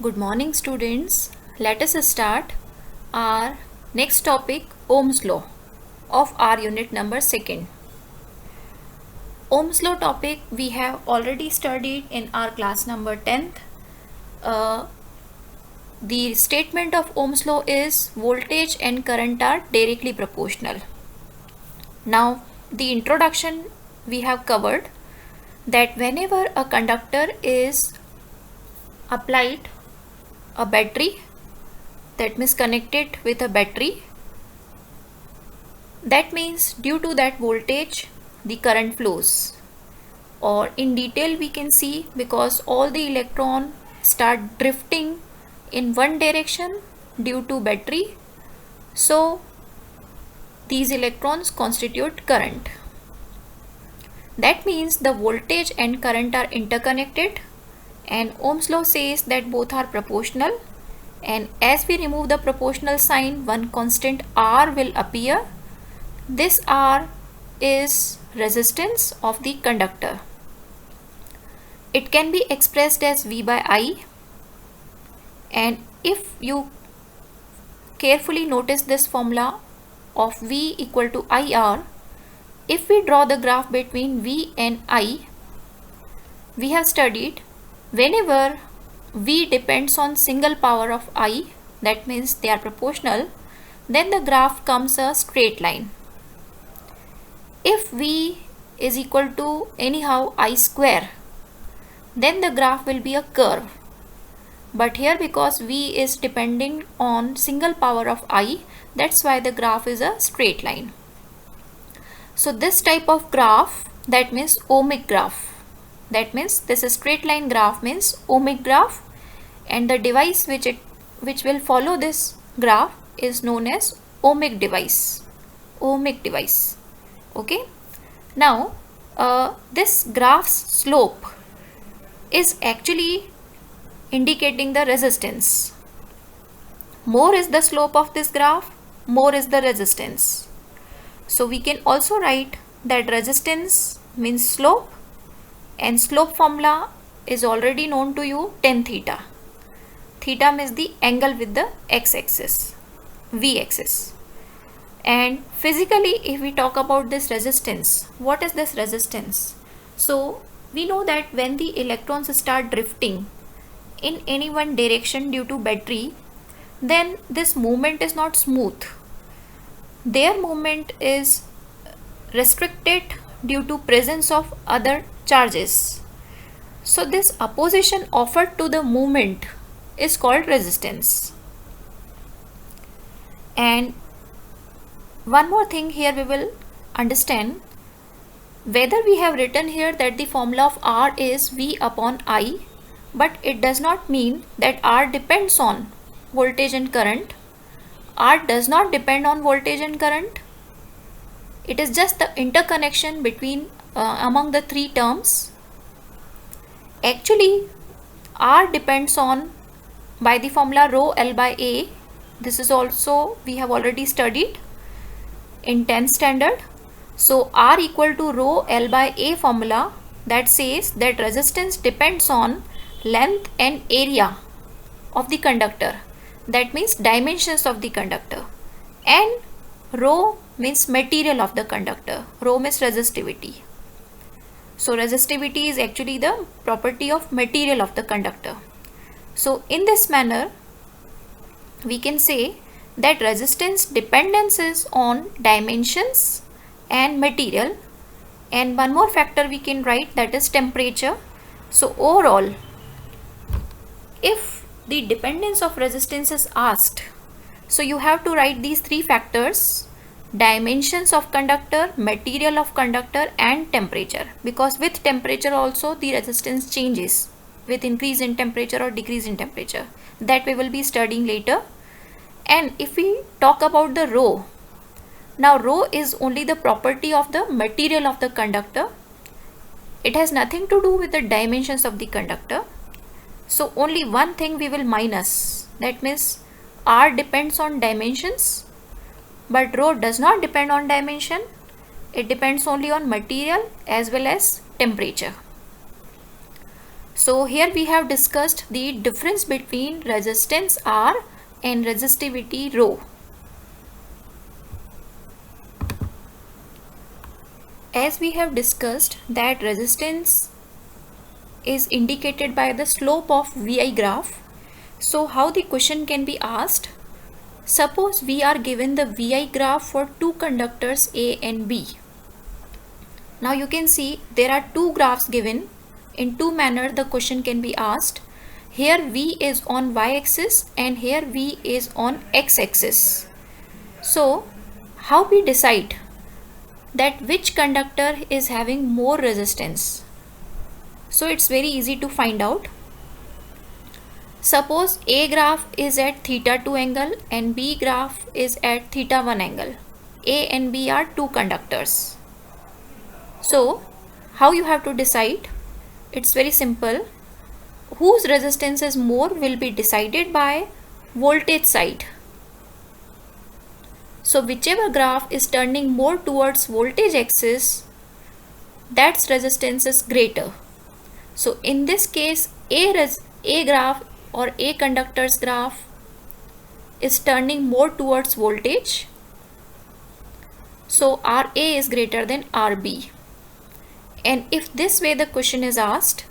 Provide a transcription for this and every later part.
Good morning, students. Let us start our next topic, Ohm's law of our unit number 2nd. Ohm's law topic we have already studied in our class number 10th. The statement of Ohm's law is voltage and current are directly proportional. Now, the introduction we have covered that whenever a conductor is applied a battery, that means connected with a battery, that means due to that voltage the current flows, or in detail we can see because all the electron start drifting in one direction due to battery, so these electrons constitute current. That means the voltage and current are interconnected, and Ohm's law says that both are proportional, and as we remove the proportional sign, one constant R will appear. This R is resistance of the conductor. It can be expressed as V by I, and if you carefully notice this formula of V equal to IR, if we draw the graph between V and I, we have studied whenever V depends on single power of I, that means they are proportional, then the graph comes a straight line. If V is equal to anyhow I square, then the graph will be a curve. But here because V is depending on single power of I, that's why the graph is a straight line. So this type of graph, that means ohmic graph. That means this straight line graph means ohmic graph, and the device which will follow this graph is known as ohmic device. Ohmic device. Okay. Now this graph's slope is actually indicating the resistance. More is the slope of this graph, more is the resistance. So we can also write that resistance means slope, and slope formula is already known to you, tan theta. Theta means the angle with the x-axis, v-axis. And physically, if we talk about this resistance, what is this resistance? So we know that when the electrons start drifting in any one direction due to battery, then this movement is not smooth. Their movement is restricted due to presence of other charges. So this opposition offered to the movement is called resistance. And one more thing here we will understand, whether we have written here that the formula of R is V upon I, but it does not mean that R depends on voltage and current. R does not depend on voltage and current. It is just the interconnection between among the three terms. Actually, R depends on by the formula rho L by A. This is also we have already studied in 10th standard. So R equal to rho L by A formula that says that resistance depends on length and area of the conductor. That means dimensions of the conductor, and rho means material of the conductor. Rho means resistivity. So resistivity is actually the property of material of the conductor. So in this manner, we can say that resistance dependence is on dimensions and material, and one more factor we can write, that is temperature. So overall, if the dependence of resistance is asked, so you have to write these three factors: dimensions of conductor, material of conductor, and temperature, because with temperature also the resistance changes with increase in temperature or decrease in temperature. That we will be studying later. And if we talk about the rho, now rho is only the property of the material of the conductor. It has nothing to do with the dimensions of the conductor. So only one thing we will minus, that means R depends on dimensions, but rho does not depend on dimension. It depends only on material as well as temperature. So here we have discussed the difference between resistance R and resistivity rho. As we have discussed that resistance is indicated by the slope of VI graph. So how the question can be asked? Suppose we are given the VI graph for two conductors A and B. Now you can see there are two graphs given. In two manner the question can be asked. Here V is on y-axis and here V is on x-axis. So how we decide that which conductor is having more resistance? So it's very easy to find out. Suppose A graph is at theta 2 angle and B graph is at theta 1 angle. A and B are two conductors. So how you have to decide? It's very simple. Whose resistance is more will be decided by voltage side. So whichever graph is turning more towards voltage axis, that's resistance is greater. So in this case, A graph or A conductor's graph is turning more towards voltage. So RA is greater than RB. And if this way the question is asked,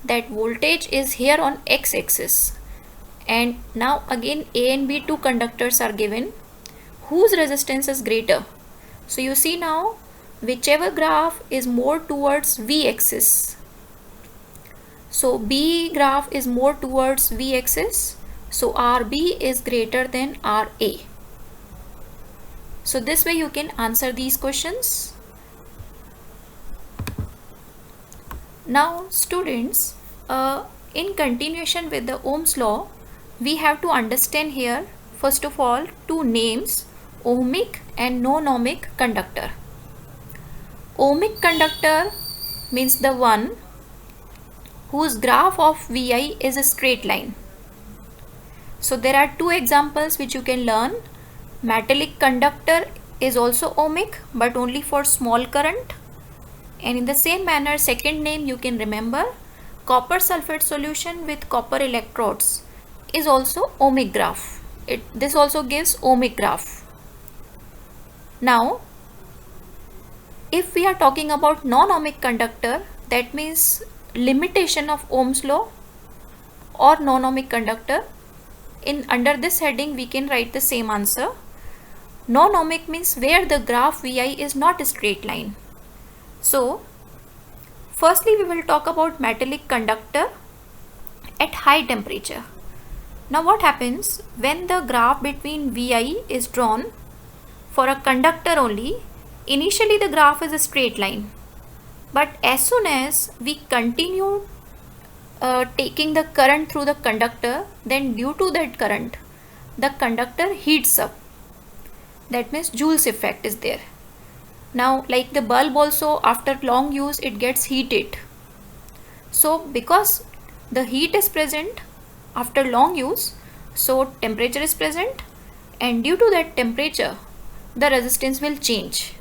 that voltage is here on x-axis, and now again A and B two conductors are given, whose resistance is greater? So you see now whichever graph is more towards V-axis. So B graph is more towards V-axis. So RB is greater than RA. So this way you can answer these questions. Now students, in continuation with the Ohm's law, we have to understand here first of all two names, ohmic and non-ohmic conductor. Ohmic conductor means the one whose graph of VI is a straight line. So there are two examples which you can learn. Metallic conductor is also ohmic but only for small current. And in the same manner, second name you can remember, copper sulfate solution with copper electrodes is also ohmic graph. This also gives ohmic graph. Now, if we are talking about non-ohmic conductor, that means limitation of Ohm's law or non-ohmic conductor. Under this heading we can write the same answer. Non-ohmic means where the graph VI is not a straight line. So firstly we will talk about metallic conductor at high temperature. Now what happens when the graph between VI is drawn for a conductor only? Initially the graph is a straight line, but as soon as we continue taking the current through the conductor, then due to that current the conductor heats up. That means Joule's effect is there. Now like the bulb also, after long use it gets heated. So because the heat is present after long use, so temperature is present, and due to that temperature the resistance will change.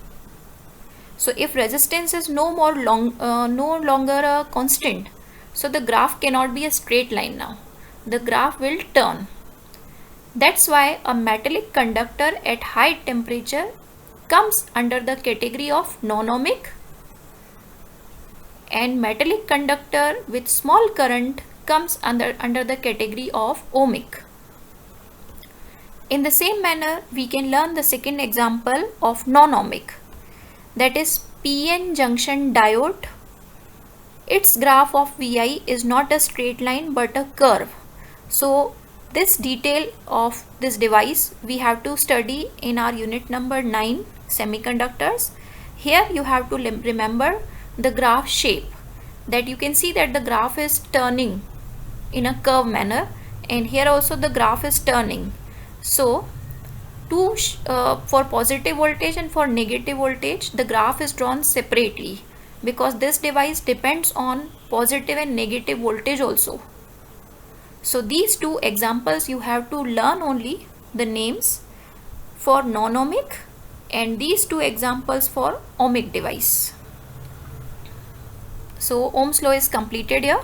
So if resistance is no longer a constant, so the graph cannot be a straight line now. The graph will turn. That's why a metallic conductor at high temperature comes under the category of non-ohmic, and metallic conductor with small current comes under the category of ohmic. In the same manner, we can learn the second example of non-ohmic, that is PN junction diode. Its graph of VI is not a straight line but a curve. So this detail of this device we have to study in our unit number 9, semiconductors. Here you have to remember the graph shape, that you can see that the graph is turning in a curve manner, and here also the graph is turning. So for positive voltage and for negative voltage the graph is drawn separately, because this device depends on positive and negative voltage also. So these two examples you have to learn only the names for non-ohmic, and these two examples for ohmic device. So Ohm's law is completed here.